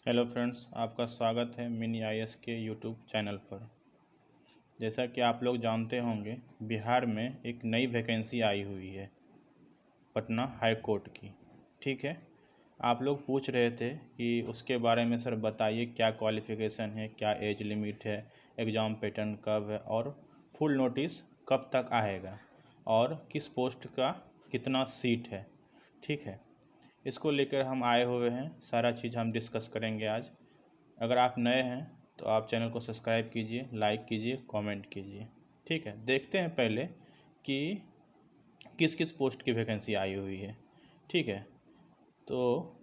Hello friends, आपका स्वागत है मिनी आईएएस के यूट्यूब चैनल पर। जैसा कि आप लोग जानते होंगे, बिहार में एक नई वैकेंसी आई हुई है पटना हाई कोर्ट की। ठीक है, आप लोग पूछ रहे थे कि उसके बारे में सर बताइए, क्या क्वालिफ़िकेशन है, क्या एज लिमिट है, एग्ज़ाम पैटर्न कब है और फुल नोटिस कब तक आएगा और किस पोस्ट का कितना सीट है। ठीक है, इसको लेकर हम आए हुए हैं, सारा चीज़ हम डिस्कस करेंगे आज। अगर आप नए हैं तो आप चैनल को सब्सक्राइब कीजिए, लाइक कीजिए, कमेंट कीजिए। ठीक है, देखते हैं पहले कि किस किस पोस्ट की वैकेंसी आई हुई है। ठीक है, तो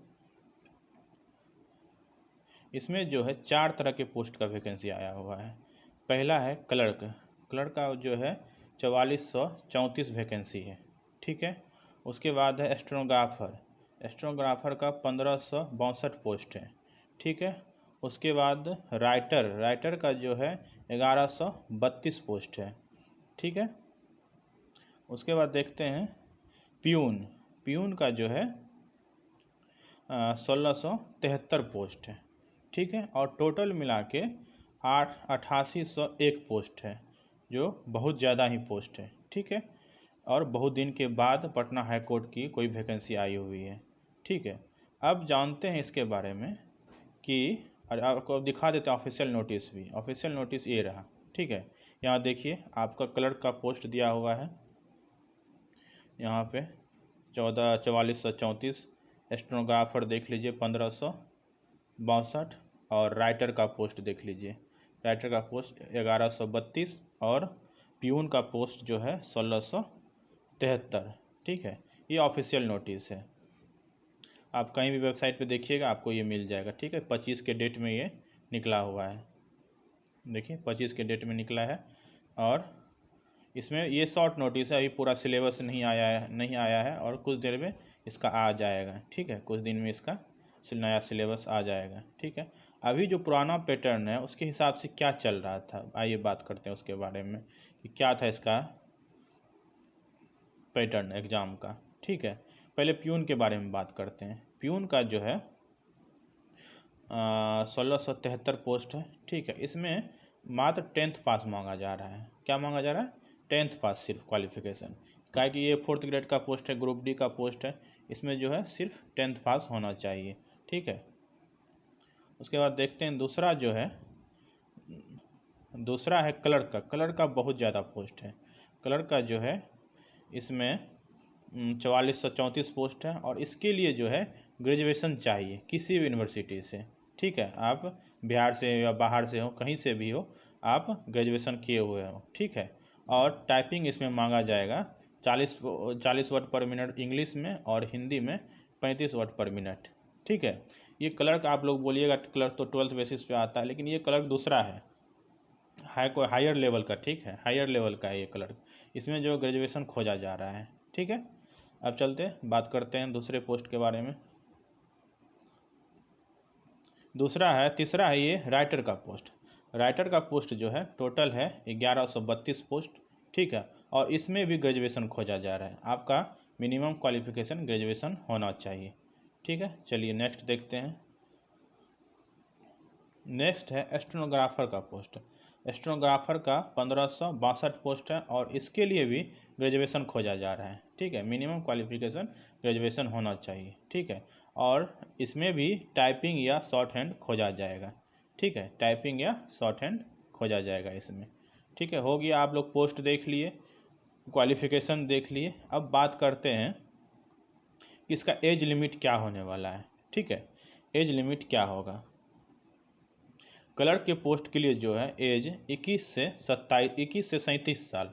इसमें जो है 4 तरह के पोस्ट का वैकेंसी आया हुआ है। पहला है क्लर्क। क्लर्क का जो है 4434 वैकेंसी है। ठीक है, उसके बाद है स्टेनोग्राफर। स्टेनोग्राफर का 1562 पोस्ट है। ठीक है, उसके बाद राइटर। राइटर का जो है 1132 पोस्ट है। ठीक है, उसके बाद देखते हैं प्यून। प्यून का जो है 1673 पोस्ट है। ठीक है, और टोटल मिला के 8801 पोस्ट है, जो बहुत ज़्यादा ही पोस्ट है। ठीक है, और बहुत दिन के बाद पटना हाई कोर्ट की कोई वैकेंसी आई हुई है। ठीक है, अब जानते हैं इसके बारे में कि आपको दिखा देते हैं ऑफिशियल नोटिस भी। ऑफिशियल नोटिस ये रहा। ठीक है, यहाँ देखिए आपका क्लर्क का पोस्ट दिया हुआ है, यहाँ पे 4434। स्टेनोग्राफर देख लीजिए 1562, और राइटर का पोस्ट देख लीजिए। राइटर का पोस्ट 1132 और प्यून का पोस्ट जो है 1673। ठीक है, ये ऑफिशियल नोटिस है, आप कहीं भी वेबसाइट पे देखिएगा आपको ये मिल जाएगा। ठीक है, 25 के डेट में ये निकला हुआ है। देखिए 25 के डेट में निकला है, और इसमें ये शॉर्ट नोटिस है, अभी पूरा सिलेबस नहीं आया है और कुछ देर में इसका आ जाएगा। ठीक है, कुछ दिन में इसका नया सिलेबस आ जाएगा। ठीक है, अभी जो पुराना पैटर्न है उसके हिसाब से क्या चल रहा था, आइए बात करते हैं उसके बारे में कि क्या था इसका पैटर्न एग्ज़ाम का। ठीक है, पहले प्यून के बारे में बात करते हैं। प्यून का जो है 1673 पोस्ट है। ठीक है, इसमें मात्र 10th पास मांगा जा रहा है। क्या मांगा जा रहा है? 10th पास सिर्फ क्वालिफिकेशन। क्या कि ये 4th ग्रेड का पोस्ट है, ग्रुप डी का पोस्ट है, इसमें जो है सिर्फ 10th पास होना चाहिए। ठीक है, उसके बाद देखते हैं दूसरा जो है, दूसरा है क्लर्क का। क्लर्क का बहुत ज़्यादा पोस्ट है। क्लर्क का जो है इसमें 4434 पोस्ट है, और इसके लिए जो है ग्रेजुएशन चाहिए किसी भी यूनिवर्सिटी से। ठीक है, आप बिहार से या बाहर से हो, कहीं से भी हो, आप ग्रेजुएशन किए हुए हो। ठीक है, और टाइपिंग इसमें मांगा जाएगा 40 वर्ड पर मिनट इंग्लिश में, और हिंदी में 35 वर्ड पर मिनट। ठीक है, ये क्लर्क आप लोग बोलिएगा क्लर्क तो 12th बेसिस पे आता है, लेकिन ये क्लर्क दूसरा है, हायर लेवल का। ठीक है, हायर लेवल का है ये क्लर्क, इसमें जो ग्रेजुएशन खोजा जा रहा है। ठीक है, अब चलते बात करते हैं दूसरे पोस्ट के बारे में। तीसरा है ये राइटर का पोस्ट। राइटर का पोस्ट जो है टोटल है 1132 पोस्ट। ठीक है, और इसमें भी ग्रेजुएशन खोजा जा रहा है, आपका मिनिमम क्वालिफिकेशन ग्रेजुएशन होना चाहिए। ठीक है, चलिए नेक्स्ट देखते हैं। नेक्स्ट है स्टेनोग्राफर का पोस्ट। स्टेनोग्राफर का 1562 पोस्ट है, और इसके लिए भी ग्रेजुएशन खोजा जा रहा है। ठीक है, मिनिमम क्वालिफिकेशन ग्रेजुएशन होना चाहिए। ठीक है, और इसमें भी टाइपिंग या शॉर्ट हैंड खोजा जाएगा। ठीक है, टाइपिंग या शॉर्ट हैंड खोजा जाएगा इसमें। ठीक है, हो गया, आप लोग पोस्ट देख लिए, क्वालिफिकेशन देख लिए। अब बात करते हैं कि इसका एज लिमिट क्या होने वाला है। ठीक है, एज लिमिट क्या होगा। क्लर्क के पोस्ट के लिए जो है एज 21 से 37 साल।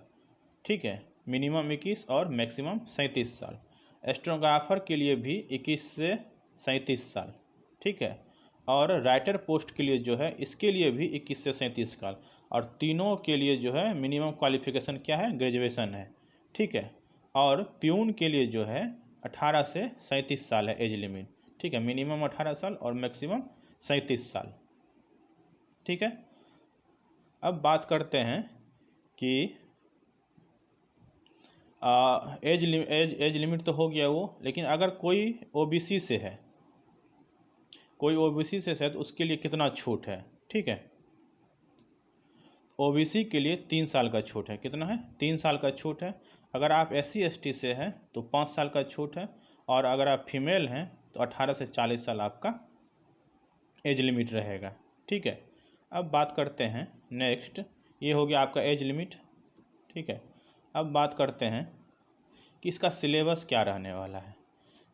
ठीक है, मिनिमम 21 और मैक्सिमम 37 साल। स्टेनोग्राफर के लिए भी 21 से 37 साल। ठीक है, और राइटर पोस्ट के लिए जो है इसके लिए भी 21 से 37 साल, और तीनों के लिए जो है मिनिमम क्वालिफिकेशन क्या है? ग्रेजुएशन है। ठीक है, और प्यून के लिए जो है 18 से 37 साल है एज लिमिट। ठीक है, मिनिमम 18 साल और मैक्सिमम 37 साल। ठीक है, अब बात करते हैं कि एज लिमिट तो हो गया वो, लेकिन अगर कोई ओबीसी से है, कोई ओबीसी से है तो उसके लिए कितना छूट है, ठीक है। ओबीसी के लिए 3 साल का छूट है, कितना है, 3 साल का छूट है। अगर आप SC ST से हैं तो 5 साल का छूट है, और अगर आप फीमेल हैं तो 18 से 40 साल आपका एज लिमिट रहेगा, ठीक है। अब बात करते हैं नेक्स्ट, ये हो गया आपका एज लिमिट, ठीक है। अब बात करते हैं कि इसका सिलेबस क्या रहने वाला है।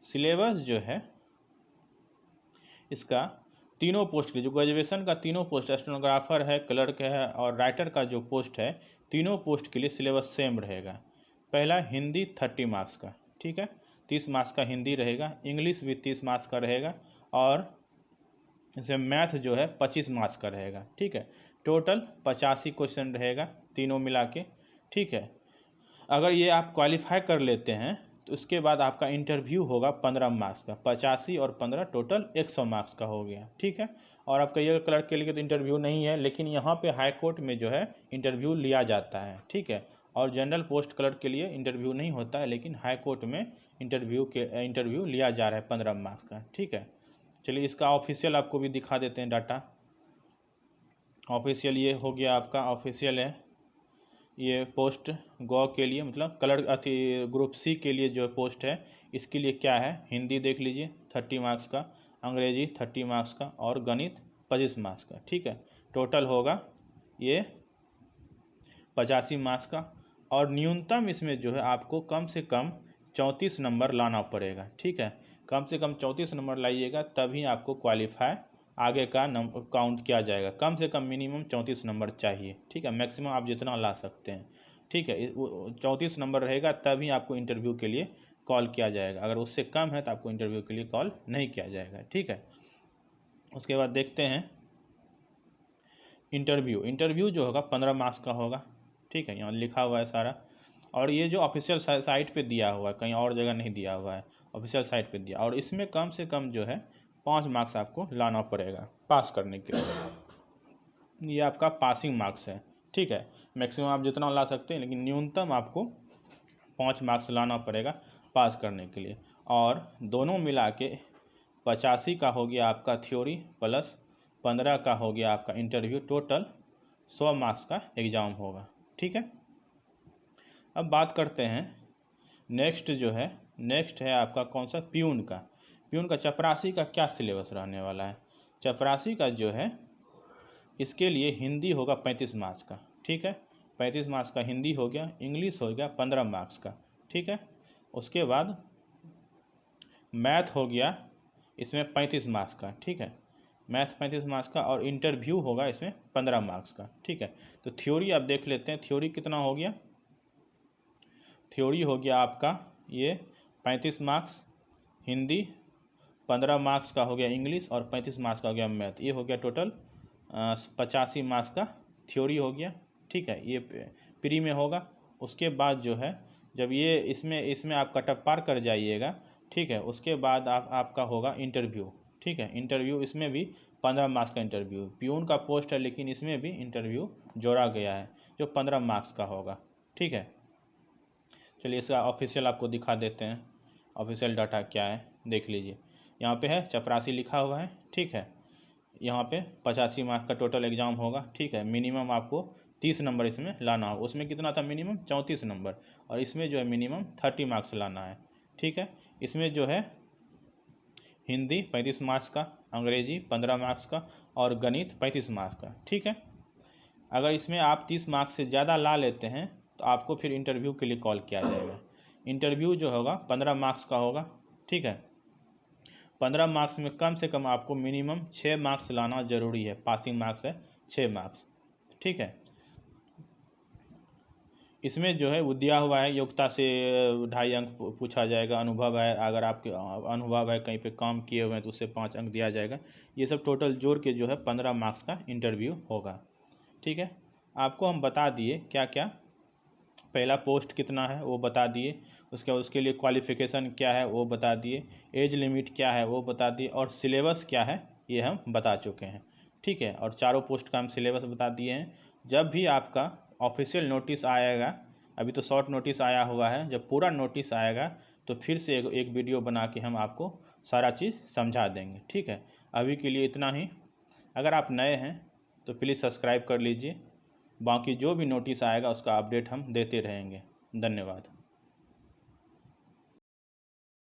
सिलेबस जो है इसका तीनों पोस्ट के लिए, जो ग्रेजुएशन का तीनों पोस्ट, स्टेनोग्राफर है, क्लर्क है और राइटर का जो पोस्ट है, तीनों पोस्ट के लिए सिलेबस सेम रहेगा। पहला हिंदी 30 मार्क्स का, ठीक है, 30 मार्क्स का हिंदी रहेगा। इंग्लिश भी 30 मार्क्स का रहेगा, और इसे मैथ जो है 25 मार्क्स का रहेगा, ठीक है। टोटल 85 क्वेश्चन रहेगा तीनों मिला के, ठीक है। अगर ये आप क्वालिफाई कर लेते हैं तो उसके बाद आपका इंटरव्यू होगा 15 मार्क्स का, 85 और 15 टोटल 100 मार्क्स का हो गया, ठीक है। और आपका ये क्लर्क के लिए तो इंटरव्यू नहीं है, लेकिन यहाँ पे हाई कोर्ट में जो है इंटरव्यू लिया जाता है, ठीक है। और जनरल पोस्ट क्लर्क के लिए इंटरव्यू नहीं होता है, लेकिन हाई कोर्ट में इंटरव्यू लिया जा रहा है 15 मार्क्स का, ठीक है। चलिए इसका ऑफिशियल आपको भी दिखा देते हैं डाटा। ऑफिशियल ये हो गया आपका, ऑफिशियल है ये पोस्ट गौ के लिए, मतलब क्लर्क ग्रुप C के लिए जो पोस्ट है, इसके लिए क्या है, हिंदी देख लीजिए 30 मार्क्स का, अंग्रेजी 30 मार्क्स का, और गणित 25 मार्क्स का, ठीक है। टोटल होगा ये 85 मार्क्स का। और न्यूनतम इसमें जो है आपको कम से कम 34 नंबर लाना पड़ेगा, ठीक है। कम से कम 34 नंबर लाइएगा, तभी आपको क्वालिफाई आगे का नंबर काउंट किया जाएगा। कम से कम मिनिमम 34 नंबर चाहिए, ठीक है। मैक्सिमम आप जितना ला सकते हैं, ठीक है। 34 नंबर रहेगा तभी आपको इंटरव्यू के लिए कॉल किया जाएगा। अगर उससे कम है तो आपको इंटरव्यू के लिए कॉल नहीं किया जाएगा, ठीक है। उसके बाद देखते हैं इंटरव्यू जो होगा 15 मार्क्स का होगा, ठीक है। यहाँ लिखा हुआ है सारा, और ये जो ऑफिशियल साइट पे दिया हुआ है, कहीं और जगह नहीं दिया हुआ है, ऑफिशियल साइट पे दिया। और इसमें कम से कम जो है 5 मार्क्स आपको लाना पड़ेगा पास करने के लिए। ये आपका पासिंग मार्क्स है, ठीक है। मैक्सिमम आप जितना ला सकते हैं, लेकिन न्यूनतम आपको 5 मार्क्स लाना पड़ेगा पास करने के लिए। और दोनों मिला के 85 का हो गया आपका थ्योरी, प्लस 15 का हो गया आपका इंटरव्यू, टोटल 100 मार्क्स का एग्ज़ाम होगा, ठीक है। अब बात करते हैं नेक्स्ट जो है, नेक्स्ट है आपका कौन सा, प्यून का चपरासी का क्या सिलेबस रहने वाला है। चपरासी का जो है इसके लिए हिंदी होगा 35 मार्क्स का, ठीक है। 35 मार्क्स का हिंदी हो गया, इंग्लिश हो गया 15 मार्क्स का, ठीक है। उसके बाद मैथ हो गया इसमें 35 मार्क्स का, ठीक है। मैथ 35 मार्क्स का, और इंटरव्यू होगा इसमें 15 मार्क्स का, ठीक है। तो थ्योरी आप देख लेते हैं, थ्योरी कितना हो गया, थ्योरी हो गया आपका ये 35 मार्क्स, हिंदी 15 मार्क्स का हो गया इंग्लिश, और 35 मार्क्स का हो गया मैथ। ये हो गया टोटल 85 मार्क्स का थ्योरी हो गया, ठीक है। ये प्री में होगा। उसके बाद जो है जब ये इसमें आप कटअप पार कर जाइएगा, ठीक है, उसके बाद आपका होगा इंटरव्यू, ठीक है। इंटरव्यू इसमें भी 15 मार्क्स का इंटरव्यू, प्यून का पोस्ट है लेकिन इसमें भी इंटरव्यू जोड़ा गया है जो 15 मार्क्स का होगा, ठीक है। चलिए इसका ऑफिशियल आपको दिखा देते हैं, ऑफिशियल डाटा क्या है देख लीजिए। यहाँ पे है चपरासी लिखा हुआ है, ठीक है। यहाँ पे 85 मार्क्स का टोटल एग्ज़ाम होगा, ठीक है। मिनिमम आपको 30 नंबर इसमें लाना होगा। उसमें कितना था मिनिमम, 34 नंबर, और इसमें जो है मिनिमम 30 मार्क्स लाना है, ठीक है। इसमें जो है हिंदी 35 मार्क्स का, अंग्रेजी 15 मार्क्स का, और गणित 35 मार्क्स का, ठीक है। अगर इसमें आप 30 मार्क्स से ज़्यादा ला लेते हैं तो आपको फिर इंटरव्यू के लिए कॉल किया जाएगा। इंटरव्यू जो होगा 15 मार्क्स का होगा, ठीक है। 15 मार्क्स में कम से कम आपको मिनिमम 6 मार्क्स लाना ज़रूरी है, पासिंग मार्क्स है 6 मार्क्स, ठीक है। इसमें जो है वो दिया हुआ है योग्यता से 2.5 अंक पूछा जाएगा, अनुभव है, अगर आपके अनुभव है कहीं पे काम किए हुए हैं तो उससे 5 अंक दिया जाएगा। ये सब टोटल जोड़ के जो है 15 मार्क्स का इंटरव्यू होगा, ठीक है। आपको हम बता दिए क्या क्या, पहला पोस्ट कितना है वो बता दिए, उसके लिए क्वालिफ़िकेशन क्या है वो बता दिए, एज लिमिट क्या है वो बता दिए, और सिलेबस क्या है ये हम बता चुके हैं, ठीक है। और चारों पोस्ट का हम सिलेबस बता दिए हैं। जब भी आपका ऑफिशियल नोटिस आएगा, अभी तो शॉर्ट नोटिस आया हुआ है, जब पूरा नोटिस आएगा तो फिर से एक वीडियो बना के हम आपको सारा चीज़ समझा देंगे, ठीक है। अभी के लिए इतना ही। अगर आप नए हैं तो प्लीज़ सब्सक्राइब कर लीजिए। बाकी जो भी नोटिस आएगा उसका अपडेट हम देते रहेंगे। धन्यवाद।